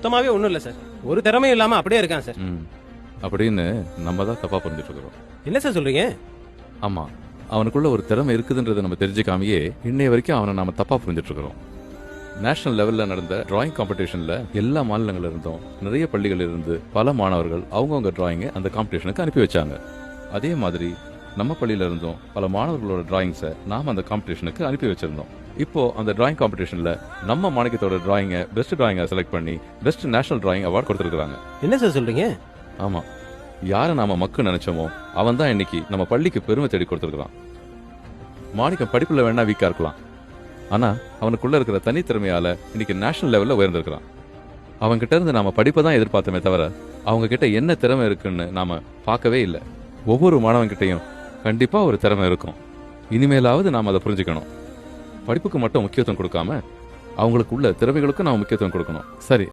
சுத்தமாவே ஒண்ணும் இல்ல சார். ஒரு திறமையும் இல்லாம அப்படியே இருக்கான் சார். அப்படின்னு நம்ம தான் தப்பா புரிஞ்சுட்டு இருக்கிறோம். என்ன சார் சொல்றீங்க? ஆமா, அவனுக்குள்ள ஒரு திறமை இருக்குதுன்றதை நம்ம தெரிஞ்சுக்காமையே இன்னைய வரைக்கும் அவனை நாம தப்பா புரிஞ்சுட்டு இருக்கிறோம். நேஷனல் லெவல்ல நடந்த டிராயிங் காம்படிஷன்ல எல்லா மாநிலங்கள்ல இருந்தும் நிறைய பள்ளிகள் இருந்து பல மாணவர்கள் அவங்கவுங்க டிராயிங்கை அந்த காம்படிஷனுக்கு அனுப்பி வச்சாங்க. அதே மாதிரி நம்ம பள்ளியில இருந்தும் பல மாணவர்களோட டிராயிங்ஸை நாம அந்த காம்படிஷனுக்கு அனுப்பி வச்சிருந்தோம். இப்போ அந்த டிராயிங் காம்படிஷன்ல நம்ம மாநிலத்தோட டிராயிங்கை பெஸ்ட் டிராயிங்கை செலக்ட் பண்ணி பெஸ்ட் நேஷனல் டிராயிங் அவார்ட் கொடுத்துருக்காங்க. என்ன சார் சொல்றீங்க? ஆமா, யாரை நாம மக்கு நினைச்சோமோ அவன் தான் இன்னைக்கு நம்ம பள்ளிக்கு பெருமை தேடி கொடுத்துருக்கான். மாணிக்கம் படிப்புல வேணா வீக்கா இருக்கலாம், ஆனா அவனுக்குள்ள இருக்கிற தனித்திறமையால இன்னைக்கு நேஷனல் லெவல்ல உயர்ந்திருக்கிறான். அவங்க கிட்ட இருந்து நாம படிப்பை தான் எதிர்பார்த்தோமே தவிர அவங்க கிட்ட என்ன திறமை இருக்குன்னு நாம பார்க்கவே இல்லை. ஒவ்வொரு மாணவன் கிட்டையும் கண்டிப்பா ஒரு திறமை இருக்கும். இனிமேலாவது நாம அதை புரிஞ்சுக்கணும். படிப்புக்கு மட்டும் முக்கியத்துவம் கொடுக்காம அவங்களுக்கு உள்ள திறமைகளுக்கும் நாம முக்கியத்துவம் கொடுக்கணும். சரி,